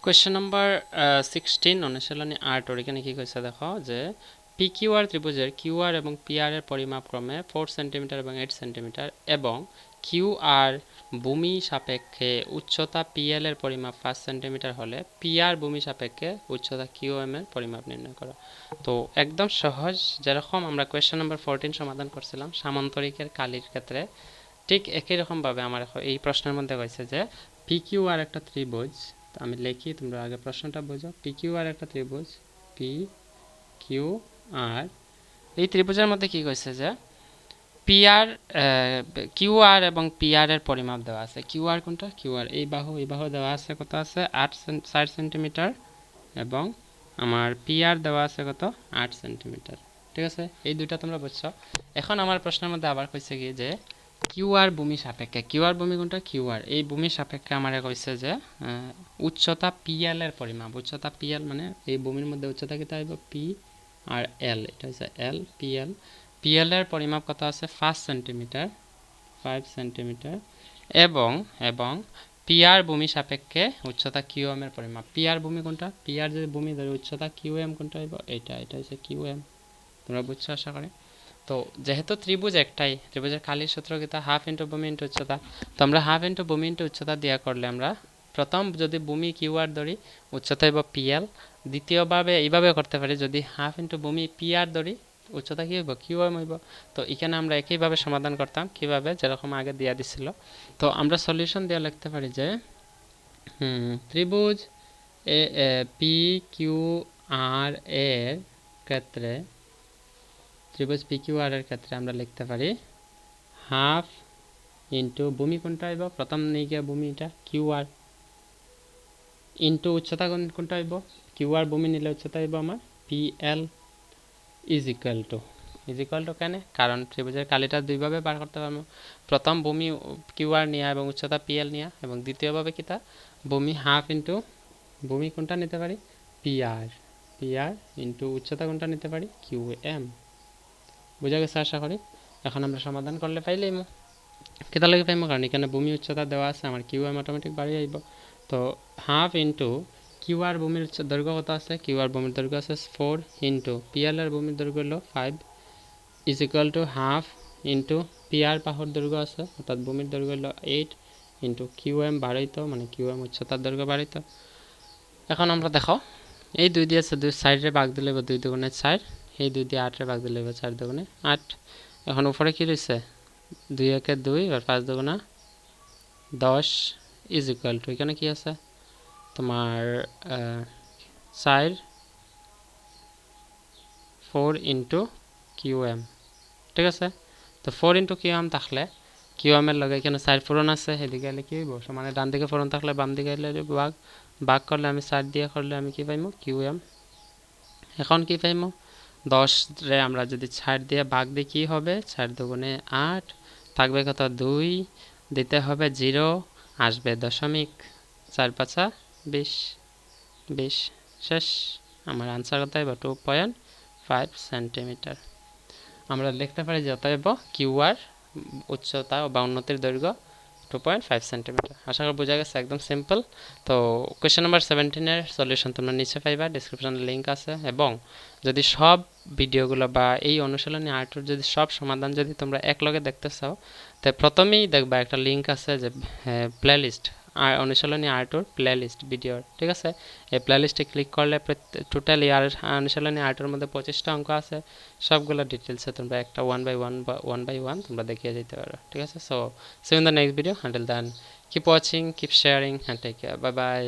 Question number 16 অনুশীলনী 8 এখানে কি কইছে দেখো যে PQR ত্রিভুজের QR এবং PR এর পরিমাপ ক্রমে 4 সেন্টিমিটার এবং 8 সেন্টিমিটার এবং QR ভূমি সাপেক্ষে উচ্চতা PL এর পরিমাপ 5 সেন্টিমিটার হলে PR ভূমি সাপেক্ষে উচ্চতা QM এর পরিমাপ নির্ণয় করো। তো একদম সহজ, যেরকম আমরা কোয়েশ্চন নাম্বার 14 সমাধান করছিলাম সামান্তরিকের কালির ক্ষেত্রে, ঠিক একই রকমভাবে আমার এই প্রশ্নের মধ্যে কইছে যে PQR একটা ত্রিভুজ। আমি লিখি, তোমরা আগে প্রশ্নটা বোঝো। PQR একটা ত্রিভুজ, PQR এই ত্রিভুজের মধ্যে কি কইছে যে PR QR এবং PR এর পরিমাপ দেওয়া আছে। QR কোনটা? QR এই বাহু দেওয়া আছে কত আছে 8 সেন্টিমিটার এবং আমার PR দেওয়া আছে কত 8 সেন্টিমিটার। ঠিক আছে, এই দুইটা তোমরা বুঝছো। এখন আমার প্রশ্নের মধ্যে আবার কইছে কি যে QR ভূমি সাপেক্ষে, QR ভূমি কোনটা? QR এই ভূমি সাপেক্ষে আমারে কইছে যে উচ্চতা PL এর পরিমাপ। উচ্চতা PL মানে এই ভূমির মধ্যে উচ্চতা কি তাইব P আর L, এটা হচ্ছে L PL। PL এর পরিমাপ কত আছে 5 সেন্টিমিটার, 5 সেন্টিমিটার এবং PR ভূমি সাপেক্ষে উচ্চতা QM এর পরিমাপ। PR ভূমি কোনটা? PR যদি ভূমি ধরে উচ্চতা QM কোনটা হইব? এটা হচ্ছে QM। তোমরা বুঝছো আশা করি। তো যেহেতু ত্রিভুজ একটাই, ত্রিভুজের কালির সূত্র কি তা হাফ ইন্টু ভূমি ইন্টু উচ্চতা। তো আমরা হাফ ইন্টু ভূমি ইন্টু উচ্চতা দিয়া করলে আমরা প্রথম যদি ভূমি QR ধরি উচ্চতা হইব PL, দ্বিতীয়ভাবে এইভাবে করতে পারি যদি হাফ ইন্টু ভূমি PR ধরি উচ্চতা কি হইব QM হইব। তো এখানে আমরা একইভাবে সমাধান করতাম, কিভাবে যেরকম আগে দিয়া দিছিল। তো আমরা সলিউশন দিয়ে লিখতে পারি যে ত্রিভুজ PQR এর ক্ষেত্রে, ত্রিভুজ PQR এর ক্ষেত্রে আমরা লিখতে পারি হাফ ইন্টু ভূমি কোনটা হইব প্রথম নিয়ে ভূমিটা QR ইন্টু উচ্চতা কোনটা হইব QR ভূমি নিলে উচ্চতা হইব আমার PL ইজ ইকুয়াল টু কেন? কারণ ত্রিভুজের কালিটা দুইভাবে বার করতে পারবো। প্রথম ভূমি QR নিয়া এবং উচ্চতা PL নিয়া, এবং দ্বিতীয়ভাবে কিতা ভূমি হাফ ইন্টু ভূমি কোনটা নিতে পারি PR ইন্টু উচ্চতা কোনটা নিতে পারি QM। বুঝা গেছে আশা করি। এখন আমরা সমাধান করলে পাইলেই কেটা লাগে পাইমো, কারণ এখানে ভূমি উচ্চতা দেওয়া আছে, আমার QM অটোমেটিক বাড়ি আইব। তো হাফ ইন্টু QR ভূমির দৈর্ঘ্য কত আছে? QR ভূমির দৈর্ঘ্য আছে 4 ইন্টু PL এর ভূমির দৈর্ঘ্য হলো 5 is equal to half into PR বাহুর দৈর্ঘ্য আছে অর্থাৎ ভূমির দৈর্ঘ্য হলো 8 ইন্টু QM বাড়াইত, মানে QM উচ্চতার দৈর্ঘ্য বাড়াইত। এখন আমরা দেখো এই দুই দিয়ে আছে, দুই সাইডে ভাগ দিলে 2 দুগুণে 4, এই 2 দিয়ে 8 ভাগ দিলে 4 দুগুণে 8। এখন উপরে কি রয়েছে 2 একে 2 আর 5 দুগুণা 10 ইজ ইকুয়াল টু এখানে কি আছে তোমার 4 ইন্টু QM। ঠিক আছে, তো 4 ইন্টু QM থাকলে QM এর লগে এখানে 4 পূরণ আছে, এদিকে এলে কি হইব সমানে ডান দিকে পূরণ থাকলে বাম দিকে এলে ভাগ করলে আমি 4 দিয়ে করলে আমি কি পাইমু QM। এখন কি পাইমু 10 রে আমরা যদি 4 দিয়ে ভাগ দিই কি হবে 4 দুগুণে 8, থাকবে কত 2, দিতে হবে 0, আসবে দশমিক, 4 5 20 শেষ। আমার আনসার কত হবে 2.5 সেন্টিমিটার। আমরা লিখতে পারি যে অতএব QR উচ্চতা বা উন্নতির দৈর্ঘ্য 2.5 সেন্টিমিটার। আশা করি বোঝা গেছে, একদম সিম্পল। তো কোয়েশ্চেন নাম্বার 17 এর সলিউশন তোমরা নিচে পাইবা, ডেসক্রিপশনে লিঙ্ক আছে। এবং যদি সব ভিডিওগুলো বা এই অনুশীলনী R-2 যদি সব সমাধান যদি তোমরা একলগে দেখতে চাও, তো প্রথমেই দেখবা একটা লিঙ্ক আছে যে প্লেলিস্ট আর অনুশীলনী R-2 প্লেলিস্ট ভিডিওর। ঠিক আছে, এই প্লেলিস্টে ক্লিক করলে টোটাল অনুশীলনী R-2 মধ্যে 25টা অঙ্ক আছে, সবগুলো ডিটেলসে তোমরা একটা 1 by 1 তোমরা দেখিয়ে যেতে পারো। ঠিক আছে, so see you in the next video. Until then, keep watching, keep sharing and take care. Bye bye.